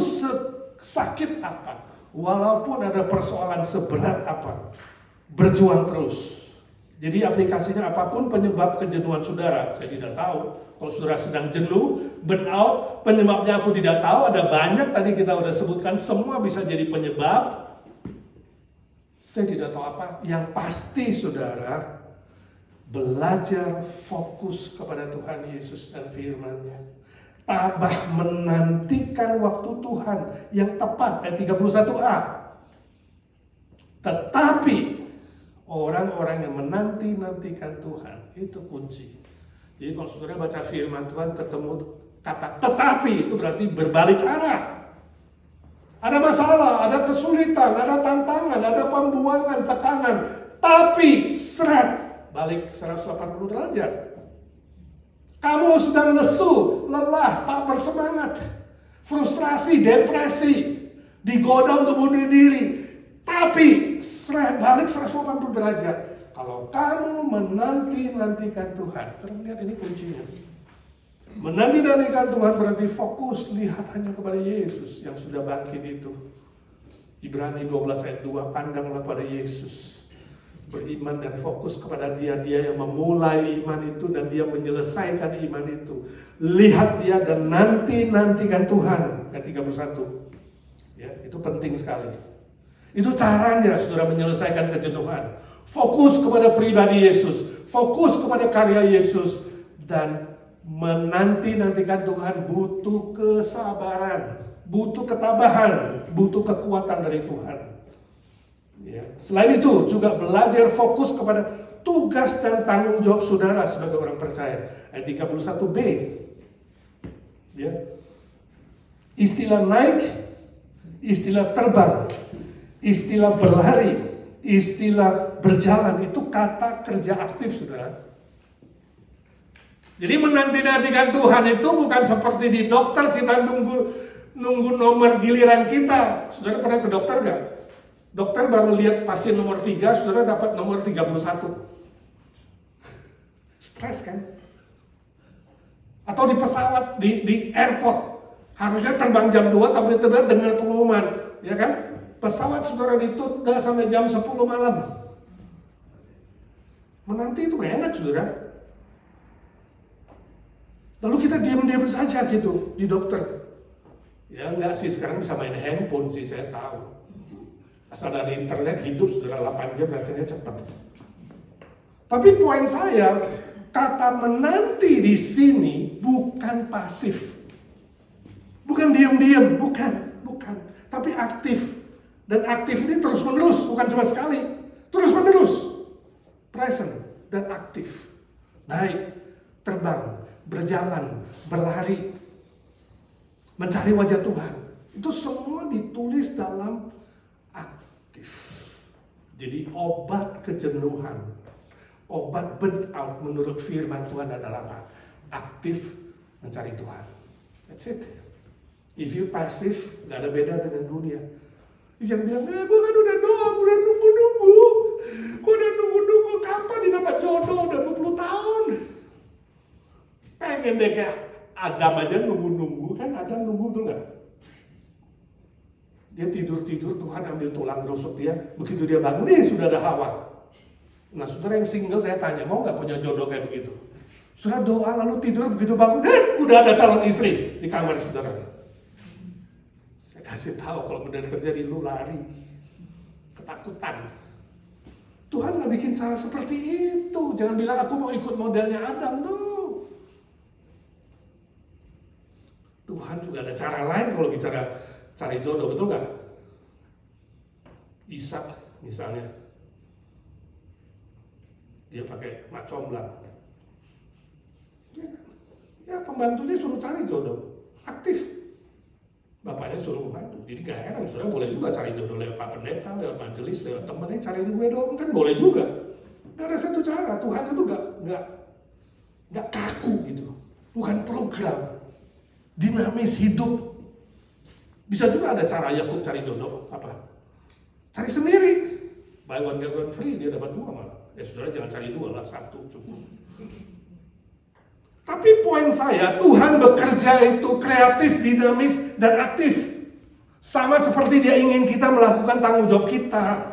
sakit apa, walaupun ada persoalan seberat apa, berjuang terus. Jadi aplikasinya apapun penyebab kejenuhan saudara, saya tidak tahu. Kalau saudara sedang jenuh, burnout, penyebabnya aku tidak tahu. Ada banyak tadi kita udah sebutkan, semua bisa jadi penyebab. Saya tidak tahu apa. Yang pasti saudara, belajar fokus kepada Tuhan Yesus dan firman-Nya. Tabah menantikan waktu Tuhan yang tepat, ayat 31a. Tetapi orang-orang yang menanti-nantikan Tuhan, itu kunci. Jadi kalau saudara baca firman Tuhan ketemu kata tetapi, itu berarti berbalik arah. Ada masalah, ada kesulitan, ada tantangan, ada pembuangan, tekanan. Tapi balik 180 derajat. Kamu sedang lesu, lelah, tak bersemangat, frustrasi, depresi, digoda untuk bunuh diri. Tapi balik 180 derajat. Kalau kamu menanti-nantikan Tuhan, lihat ini kuncinya. Menanti-nantikan Tuhan berarti fokus, lihat hanya kepada Yesus yang sudah bangkit itu. Ibrani 12 ayat 2, pandanglah pada Yesus. Beriman dan fokus kepada dia yang memulai iman itu dan dia menyelesaikan iman itu. Lihat dia dan nantikan Tuhan. Ayat 31. Ya, itu penting sekali. Itu caranya saudara menyelesaikan kejenuhan. Fokus kepada pribadi Yesus, fokus kepada karya Yesus, dan menanti-nantikan Tuhan butuh kesabaran, butuh ketabahan, butuh kekuatan dari Tuhan. Ya. Selain itu juga belajar fokus kepada tugas dan tanggung jawab saudara sebagai orang percaya. Ayat 31b. Ya. Istilah naik, istilah terbang, istilah berlari, istilah berjalan, itu kata kerja aktif, saudara. Jadi menanti-nantikan Tuhan itu bukan seperti di dokter, kita nunggu nomor giliran kita. Saudara pernah ke dokter nggak? Dokter baru lihat pasien nomor 3, saudara dapat nomor 31. Stres kan? Atau di pesawat, di airport, harusnya terbang jam 2, tapi tiba-tiba dengar pengumuman, ya kan? Pesawat saudara ditunda sampai jam 10 malam. Menanti itu gak enak, saudara. Lalu kita diam-diam saja gitu di dokter. Ya enggak sih, sekarang bisa main handphone sih, saya tahu. Asal dari internet hidup saudara 8 jam rasanya cepat. Tapi poin saya, kata menanti di sini bukan pasif. Bukan diam-diam, bukan. Tapi aktif. Dan aktif ini terus-menerus, bukan cuma sekali. Terus-menerus. Present dan aktif. Naik, terbang, berjalan, berlari. Mencari wajah Tuhan. Itu semua ditulis dalam aktif. Jadi obat kejenuhan, obat burnout menurut firman Tuhan adalah apa? Aktif mencari Tuhan. That's it. If you pasif, gak ada beda dengan dunia. Jangan bilang, gue kan udah doa, udah nunggu-nunggu. Gue udah nunggu-nunggu, kapan dia dapat jodoh, udah 20 tahun. Pengen deh kayak Adam aja nunggu-nunggu, kan Adam nunggu tuh gak? Dia tidur-tidur, Tuhan ambil tulang rusuk dia, begitu dia bangun, nih sudah ada Hawa. Nah saudara yang single saya tanya, mau gak punya jodoh kayak begitu? Saudara doa lalu tidur, begitu bangun, udah ada calon istri di kamar saudara. Saya kasih tahu kalau benar terjadi, lu lari. Ketakutan. Tuhan gak bikin cara seperti itu. Jangan bilang aku mau ikut modelnya Adam tuh. Tuhan juga ada cara lain kalau bicara cari jodoh, betul gak? Ishak misalnya, dia pakai mak comblang. Ya pembantunya suruh cari jodoh, aktif. Bapaknya suruh membantu. Jadi gak heran, saudara boleh juga cari jodoh lewat Pak Pendeta, lewat majelis, lewat temennya, cariin gue dong, kan boleh juga. Gak ada satu cara, Tuhan itu gak kaku gitu. Tuhan program, dinamis, hidup. Bisa juga ada cara Yakub cari jodoh, apa? Cari sendiri. Buy one get one free, dia dapat 2 malah. Ya saudara jangan cari 2 lah, 1 cukup. Tapi poin saya, Tuhan bekerja itu kreatif, dinamis, dan aktif. Sama seperti dia ingin kita melakukan tanggung jawab kita.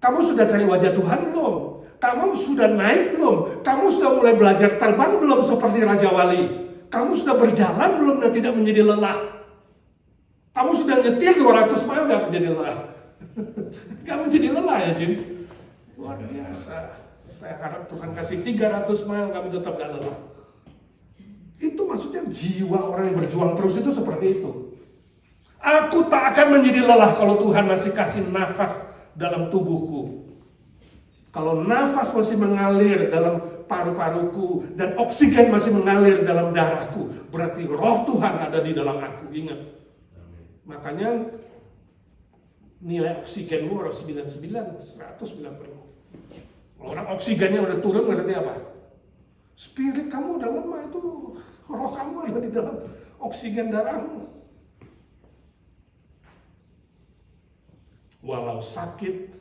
Kamu sudah cari wajah Tuhan belum? Kamu sudah naik belum? Kamu sudah mulai belajar terbang belum seperti Raja Wali? Kamu sudah berjalan belum dan tidak menjadi lelah? Kamu sudah nyetir 200 mile gak menjadi lelah? Gak menjadi lelah ya Jim? Luar biasa. Saya harap Tuhan kasih 300 mile kamu tetap gak lelah. Itu maksudnya jiwa orang yang berjuang terus itu seperti itu. Aku tak akan menjadi lelah kalau Tuhan masih kasih nafas dalam tubuhku. Kalau nafas masih mengalir dalam paru-paruku dan oksigen masih mengalir dalam darahku, berarti roh Tuhan ada di dalam aku. Ingat. Makanya nilai oksigenmu harus 99, 190. Kalau orang oksigennya udah turun berarti apa? Spirit kamu udah lemah, itu roh kamu ada di dalam oksigen darahmu. Walau sakit,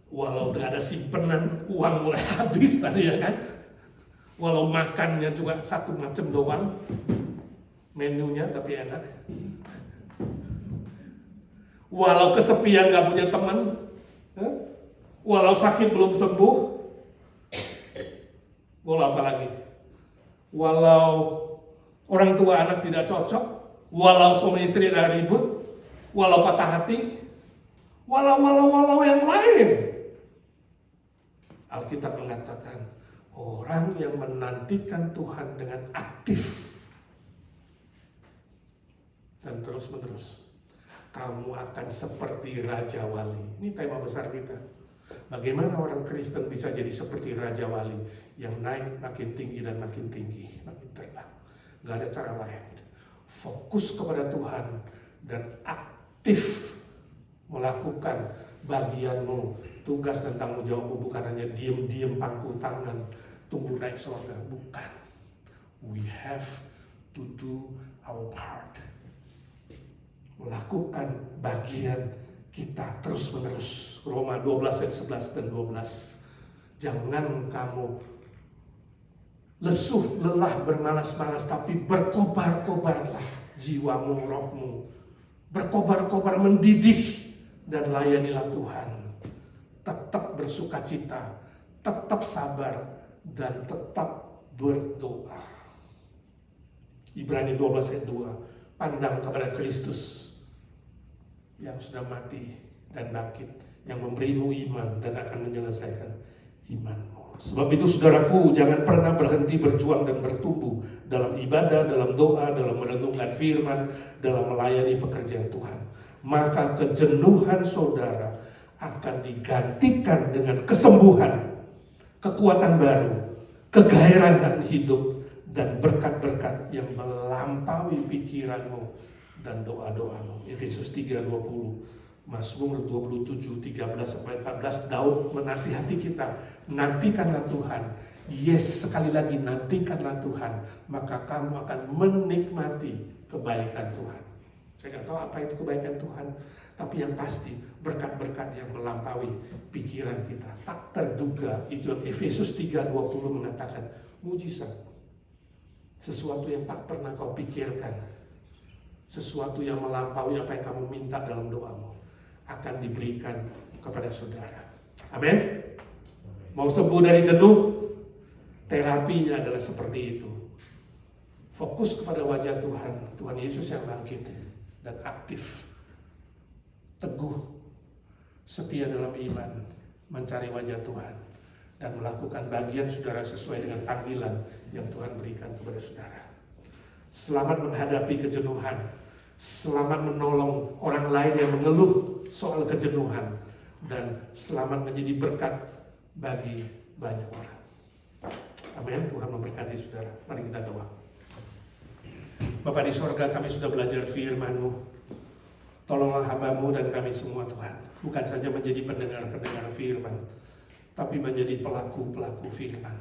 walau gak ada simpenan, uang mulai habis tadi ya kan. Walau makannya cuma satu macam doang, menunya tapi enak. Walau kesepian gak punya teman, walau sakit belum sembuh, walau apa lagi? Walau orang tua anak tidak cocok, walau suami istri ada ribut, walau patah hati, walau yang lain. Alkitab mengatakan orang yang menantikan Tuhan dengan aktif dan terus menerus, kamu akan seperti Raja Wali. Ini tema besar kita. Bagaimana orang Kristen bisa jadi seperti Raja Wali yang naik makin tinggi dan makin tinggi, makin terbang. Gak ada cara lain. Fokus kepada Tuhan dan aktif melakukan bagianmu, tugas dan tanggung jawabmu. Bukan hanya diem-diem pangku tangan tunggu naik surga, bukan. We have to do our part. Melakukan bagian kita terus menerus. Roma 12 ayat 11 dan 12. Jangan kamu lesuh, lelah, bermalas-malas, tapi berkobar-kobarlah jiwamu, rohmu. Berkobar-kobar, mendidih dan layanilah Tuhan. Tetap bersukacita, tetap sabar, dan tetap berdoa. Ibrani 12 ayat 2. Pandang kepada Kristus yang sudah mati dan bangkit, yang memberimu iman dan akan menyelesaikan imanmu. Sebab itu saudaraku, jangan pernah berhenti berjuang dan bertumbuh dalam ibadah, dalam doa, dalam merenungkan firman, dalam melayani pekerjaan Tuhan. Maka kejenuhan saudara akan digantikan dengan kesembuhan, kekuatan baru, kegairahan hidup, dan berkat-berkat yang melampaui pikiranmu dan doa-doamu. Efesus 3:20, Mazmur 27:13-14, Daud menasihati kita, nantikanlah Tuhan. Yes, sekali lagi nantikanlah Tuhan, maka kamu akan menikmati kebaikan Tuhan. Saya nggak tahu apa itu kebaikan Tuhan, tapi yang pasti berkat-berkat yang melampaui pikiran kita, tak terduga. Itu Efesus 3:20 mengatakan mujizat. Sesuatu yang tak pernah kau pikirkan, sesuatu yang melampaui apa yang kamu minta dalam doamu, akan diberikan kepada saudara. Amin. Mau sembuh dari jenuh, Terapinya adalah seperti itu. Fokus kepada wajah Tuhan, Tuhan Yesus yang bangkit dan aktif, teguh, setia dalam iman, mencari wajah Tuhan, dan melakukan bagian saudara sesuai dengan panggilan yang Tuhan berikan kepada saudara. Selamat menghadapi kejenuhan, selamat menolong orang lain yang mengeluh soal kejenuhan, dan selamat menjadi berkat bagi banyak orang. Amin. Tuhan memberkati saudara. Mari kita doa. Bapa di sorga, kami sudah belajar firman-Mu. Tolonglah hamba-Mu dan kami semua Tuhan, bukan saja menjadi pendengar-pendengar firman, tapi menjadi pelaku-pelaku firman.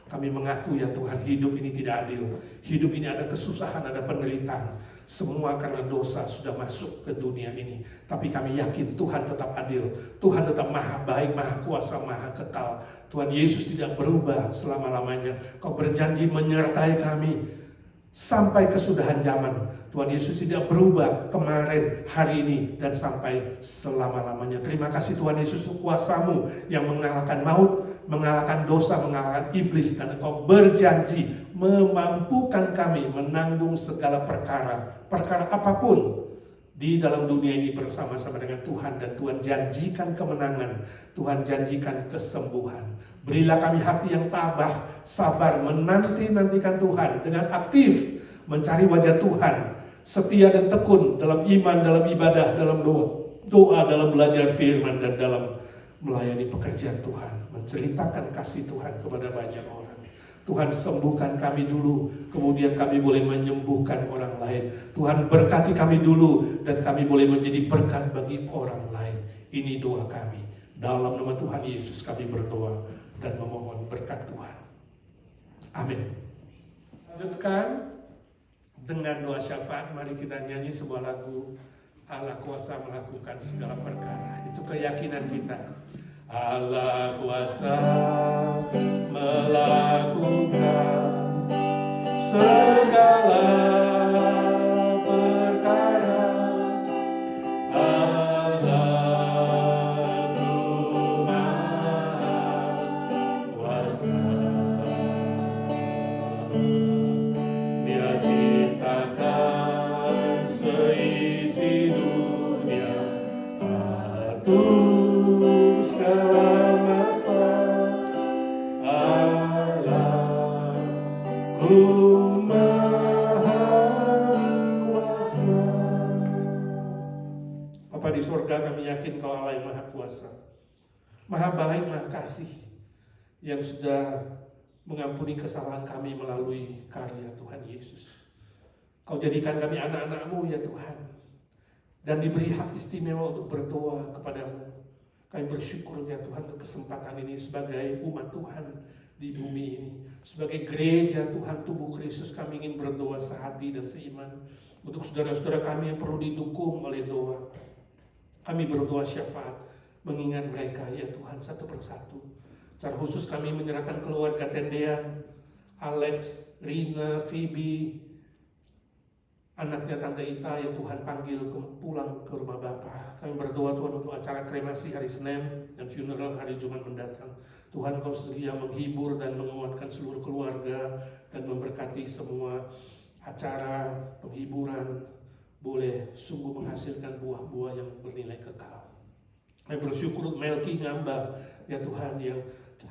Kami mengaku ya Tuhan, hidup ini tidak adil. Hidup ini ada kesusahan, ada penderitaan. Semua karena dosa sudah masuk ke dunia ini. Tapi kami yakin Tuhan tetap adil. Tuhan tetap maha baik, maha kuasa, maha kekal. Tuhan Yesus tidak berubah selama-lamanya. Kau berjanji menyertai kami sampai kesudahan zaman. Tuhan Yesus tidak berubah kemarin, hari ini, dan sampai selama-lamanya. Terima kasih Tuhan Yesus, kuasa-Mu yang mengalahkan maut, mengalahkan dosa, mengalahkan iblis, dan Engkau berjanji memampukan kami menanggung segala perkara apapun di dalam dunia ini bersama-sama dengan Tuhan. Dan Tuhan janjikan kemenangan, Tuhan janjikan kesembuhan. Berilah kami hati yang tabah, sabar, menanti-nantikan Tuhan dengan aktif mencari wajah Tuhan, setia dan tekun dalam iman, dalam ibadah, dalam doa, dalam belajar firman, dan dalam melayani pekerjaan Tuhan, menceritakan kasih Tuhan kepada banyak orang. Tuhan sembuhkan kami dulu, kemudian kami boleh menyembuhkan orang lain. Tuhan berkati kami dulu, dan kami boleh menjadi berkat bagi orang lain. Ini doa kami. Dalam nama Tuhan Yesus kami berdoa dan memohon berkat Tuhan. Amin. Lanjutkan dengan doa syafaat. Mari kita nyanyi sebuah lagu, Allah kuasa melakukan segala perkara. Itu keyakinan kita. Allah kuasa melakukan segala perkara. Allah maha kuasa. Dia ciptakan seisi dunia, atur segala masa. Allahku maha kuasa. Bapa di surga, kami yakin Kau Allah yang maha kuasa, maha baik, maha kasih, yang sudah mengampuni kesalahan kami melalui karya Tuhan Yesus. Kau jadikan kami anak-anak-Mu ya Tuhan, dan diberi hak istimewa untuk berdoa kepadamu. Kami bersyukur ya Tuhan untuk kesempatan ini sebagai umat Tuhan di bumi ini. Sebagai gereja Tuhan, tubuh Kristus, kami ingin berdoa sehati dan seiman untuk saudara-saudara kami yang perlu didukung oleh doa. Kami berdoa syafaat mengingat mereka ya Tuhan satu persatu. Secara khusus kami menyerahkan keluarga Tendean, Alex, Rina, Phoebe, anaknya Tante Ita yang Tuhan panggil pulang ke rumah Bapa. Kami berdoa Tuhan untuk acara kremasi hari Senin dan funeral hari Jumat mendatang. Tuhan Kau sedia menghibur dan menguatkan seluruh keluarga dan memberkati semua acara penghiburan boleh sungguh menghasilkan buah-buah yang bernilai kekal. Kami bersyukur Melki Ngambah ya Tuhan, yang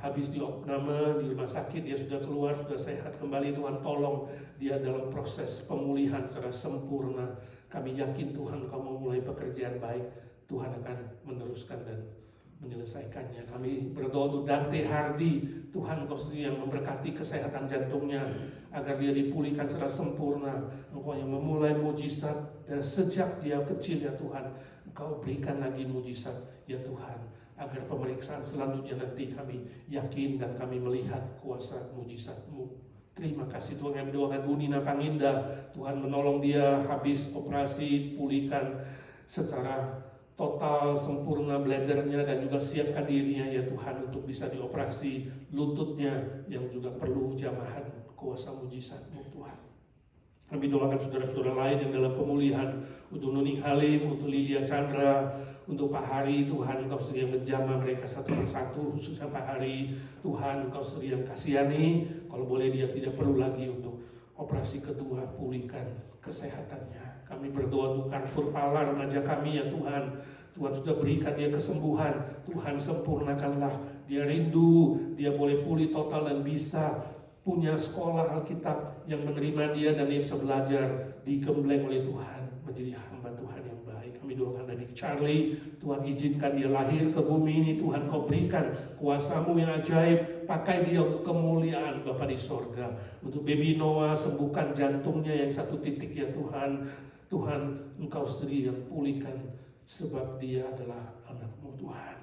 habis diopname di rumah sakit, dia sudah keluar, sudah sehat kembali. Tuhan tolong dia dalam proses pemulihan secara sempurna. Kami yakin Tuhan Kau memulai pekerjaan baik, Tuhan akan meneruskan dan menyelesaikannya. Kami berdoa untuk Dante Hardy, Tuhan Kau sendiri yang memberkati kesehatan jantungnya agar dia dipulihkan secara sempurna. Engkau yang memulai mujizat dan sejak dia kecil ya Tuhan, Engkau berikan lagi mujizat ya Tuhan, agar pemeriksaan selanjutnya nanti kami yakin dan kami melihat kuasa mujizat-Mu. Terima kasih Tuhan. Kami doakan Bu Nina Panginda, Tuhan menolong dia habis operasi, pulihkan secara total sempurna bladernya, dan juga siapkan dirinya ya Tuhan untuk bisa dioperasi lututnya yang juga perlu jamahan kuasa mujizat-Mu Tuhan. Kami doakan saudara-saudara lain yang dalam pemulihan, untuk Nuning Halim, untuk Lydia Chandra, untuk Pak Hari. Tuhan, Engkau sendiri yang menjamah mereka satu persatu, khususnya Pak Hari. Tuhan, Engkau sendiri yang kasihani, kalau boleh dia tidak perlu lagi untuk operasi kedua, pulihkan kesehatannya. Kami berdoa untuk Arthur Pala, remaja kami ya Tuhan. Tuhan sudah berikan dia kesembuhan, Tuhan sempurnakanlah. Dia rindu, dia boleh pulih total dan bisa punya sekolah Alkitab yang menerima dia dan dia bisa belajar digembleng oleh Tuhan menjadi hamba Tuhan yang baik. Kami doakan adik Charlie, Tuhan izinkan dia lahir ke bumi ini, Tuhan Kau berikan kuasa-Mu yang ajaib, pakai dia untuk kemuliaan Bapa di sorga. Untuk baby Noah, sembuhkan jantungnya yang satu titik ya Tuhan. Tuhan, Engkau sendiri yang pulihkan, sebab dia adalah anak-Mu Tuhan.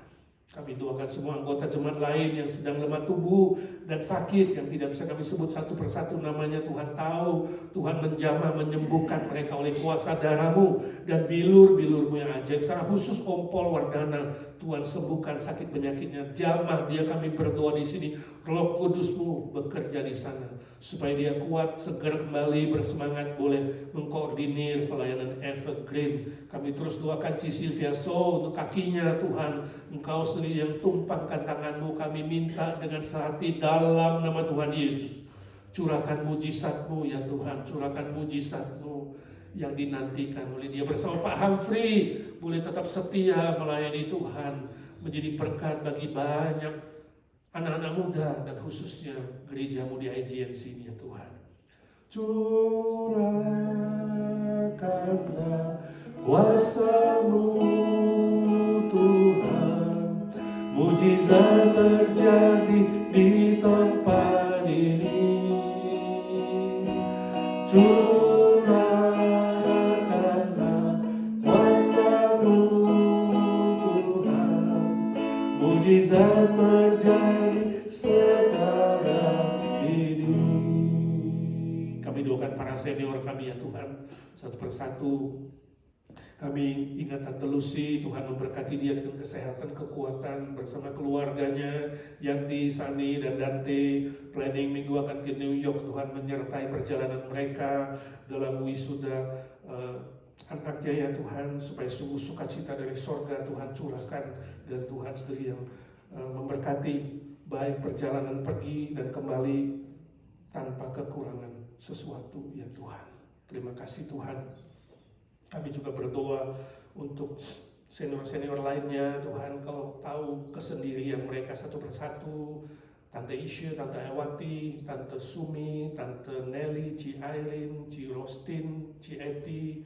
Kami doakan semua anggota jemaat lain yang sedang lemah tubuh dan sakit, yang tidak bisa kami sebut satu persatu namanya. Tuhan tahu, Tuhan menjamah, menyembuhkan mereka oleh kuasa darah-Mu dan bilur-bilur-Mu yang ajaib. Secara khusus Om Paul Wardana, Tuhan sembuhkan sakit penyakitnya, jamah dia. Kami berdoa di sini, Roh Kudus-Mu bekerja di sana, supaya dia kuat, segar kembali, bersemangat, boleh mengkoordinir pelayanan Evergreen. Kami terus doakan Ci Sylvia So untuk kakinya. Tuhan, Engkau sendiri yang tumpangkan tangan-Mu, kami minta dengan sehati dalam nama Tuhan Yesus, curahkan mujizat-Mu ya Tuhan, curahkan mujizat-Mu yang dinantikan oleh dia. Bersama Pak Humphrey boleh tetap setia melayani Tuhan, menjadi berkat bagi banyak anak-anak muda dan khususnya gereja-Mu di IGNC ya Tuhan. Curahkanlah kuasa-Mu Tuhan, mujizat terjadi di tempat ini. Curahkanlah kuasa-Mu Tuhan, mujizat terjadi sekarang ini. Kami doakan para senior kami ya Tuhan, satu persatu. Kami ingat Tante Lucy, Tuhan memberkati dia dengan kesehatan, kekuatan bersama keluarganya, Yanti, Sani, dan Dante. Planning minggu akan ke New York, Tuhan menyertai perjalanan mereka dalam wisuda anaknya ya Tuhan, supaya sungguh sukacita dari sorga Tuhan curahkan, dan Tuhan sendiri yang memberkati baik perjalanan pergi dan kembali tanpa kekurangan sesuatu ya Tuhan. Terima kasih Tuhan. Kami juga berdoa untuk senior-senior lainnya. Tuhan, Kau tahu kesendirian mereka satu persatu. Tante Isya, Tante Ewati, Tante Sumi, Tante Nelly, Ci Airin, Ci Rostin, Ci Eti,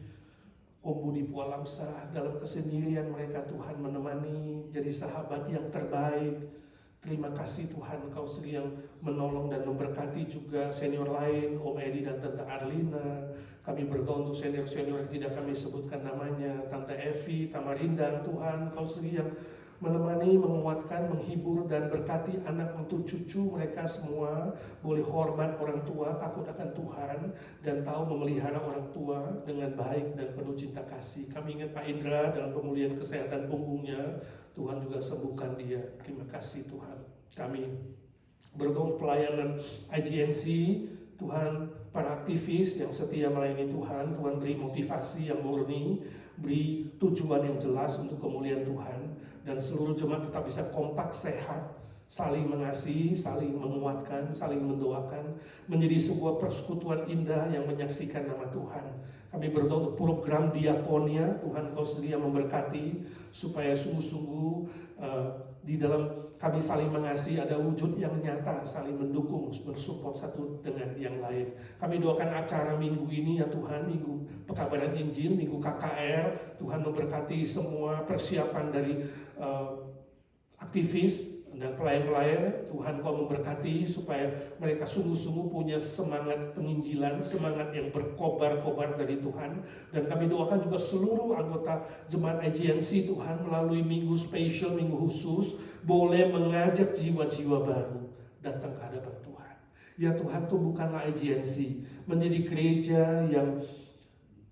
Om Budi Pualamsa. Dalam kesendirian mereka Tuhan menemani, jadi sahabat yang terbaik. Terima kasih Tuhan, Kau sendiri yang menolong dan memberkati juga senior lain, Om Edi dan Tante Arlina. Kami berdoa untuk senior-senior yang tidak kami sebutkan namanya, Tante Evi, Tamarinda. Tuhan, Kau sendiri yang menemani, menguatkan, menghibur, dan berkati anak untuk cucu mereka semua. Boleh hormat orang tua, takut akan Tuhan, dan tahu memelihara orang tua dengan baik dan penuh cinta kasih. Kami ingat Pak Indra dalam pemulihan kesehatan punggungnya. Tuhan juga sembuhkan dia. Terima kasih Tuhan. Kami berdoa pelayanan IGNC. Tuhan, para aktivis yang setia melayani Tuhan, Tuhan beri motivasi yang murni, beri tujuan yang jelas untuk kemuliaan Tuhan, dan seluruh jemaat tetap bisa kompak, sehat, saling mengasihi, saling menguatkan, saling mendoakan, menjadi sebuah persekutuan indah yang menyaksikan nama Tuhan. Kami berdoa untuk program diakonia, Tuhan Kau sendiri yang memberkati, supaya sungguh-sungguh di dalam kami saling mengasihi, ada wujud yang nyata, saling mendukung, mensupport satu dengan yang lain. Kami doakan acara minggu ini ya Tuhan, minggu pekabaran Injil, minggu KKR, Tuhan memberkati semua persiapan dari aktivis dan pelayan-pelayan. Tuhan Kau memberkati supaya mereka sungguh-sungguh punya semangat penginjilan, semangat yang berkobar-kobar dari Tuhan. Dan kami doakan juga seluruh anggota jemaat IGNC Tuhan, melalui minggu spesial, minggu khusus, boleh mengajak jiwa-jiwa baru datang ke hadapan Tuhan. Ya Tuhan, tumbuhkanlah IGNC menjadi gereja yang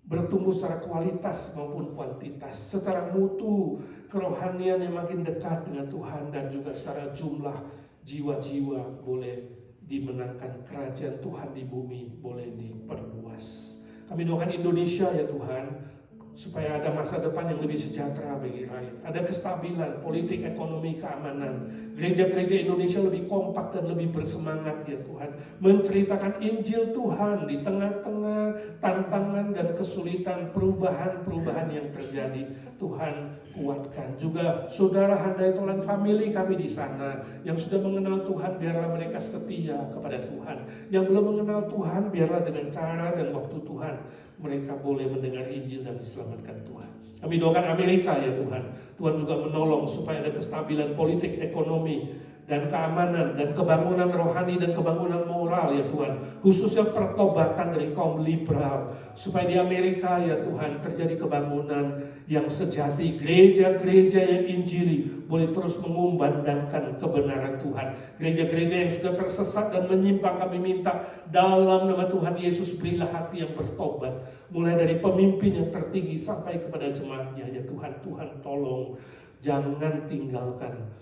bertumbuh secara kualitas maupun kuantitas, secara mutu, kerohanian yang makin dekat dengan Tuhan, dan juga secara jumlah jiwa-jiwa boleh dimenangkan, kerajaan Tuhan di bumi boleh diperluas. Kami doakan Indonesia ya Tuhan, supaya ada masa depan yang lebih sejahtera bagi rakyat. Ada kestabilan, politik, ekonomi, keamanan. Gereja-gereja Indonesia lebih kompak dan lebih bersemangat ya Tuhan. Menceritakan Injil Tuhan di tengah-tengah tantangan dan kesulitan perubahan-perubahan yang terjadi. Tuhan kuatkan juga saudara Handai Tolan family kami di sana yang sudah mengenal Tuhan, biarlah mereka setia kepada Tuhan. Yang belum mengenal Tuhan, biarlah dengan cara dan waktu Tuhan mereka boleh mendengar Injil dan diselamatkan Tuhan. Kami doakan Amerika ya Tuhan. Tuhan juga menolong supaya ada kestabilan politik, ekonomi, dan keamanan, dan kebangunan rohani, dan kebangunan moral ya Tuhan. Khususnya pertobatan dari kaum liberal. Supaya di Amerika ya Tuhan terjadi kebangunan yang sejati. Gereja-gereja yang injili boleh terus mengumandangkan kebenaran Tuhan. Gereja-gereja yang sudah tersesat dan menyimpang, kami minta dalam nama Tuhan Yesus berilah hati yang bertobat. Mulai dari pemimpin yang tertinggi sampai kepada jemaatnya ya Tuhan. Tuhan tolong jangan tinggalkan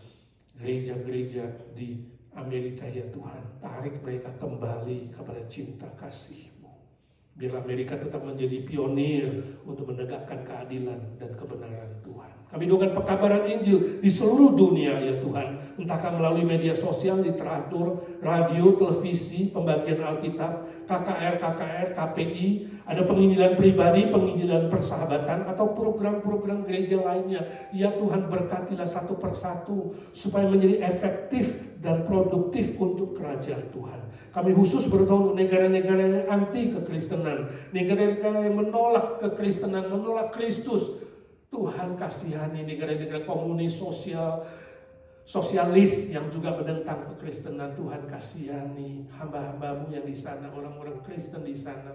gereja-gereja di Amerika ya Tuhan. Tarik mereka kembali kepada cinta kasih-Mu. Biar Amerika tetap menjadi pionir untuk menegakkan keadilan dan kebenaran Tuhan. Kami doakan pekabaran Injil di seluruh dunia ya Tuhan. Entahkah melalui media sosial, literatur, radio, televisi, pembagian Alkitab, KKR, KPI, ada penginjilan pribadi, penginjilan persahabatan, atau program-program gereja lainnya. Ya Tuhan, berkatilah satu persatu supaya menjadi efektif dan produktif untuk kerajaan Tuhan. Kami khusus berdoa untuk negara-negara yang anti kekristenan, negara-negara yang menolak kekristenan, menolak Kristus. Tuhan kasihani negara-negara komunis, sosialis yang juga menentang kekristenan. Tuhan kasihani hamba-hambamu yang di sana, orang-orang Kristen di sana,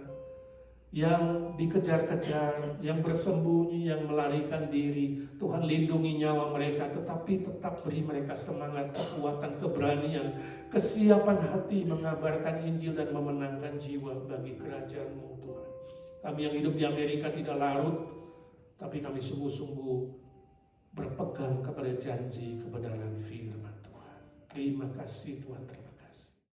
yang dikejar-kejar, yang bersembunyi, yang melarikan diri. Tuhan lindungi nyawa mereka, tetapi tetap beri mereka semangat, kekuatan, keberanian, kesiapan hati mengabarkan Injil dan memenangkan jiwa bagi kerajaan-Mu Tuhan. Kami yang hidup di Amerika tidak larut, tapi kami sungguh-sungguh berpegang kepada janji kebenaran firman Tuhan. Terima kasih Tuhan.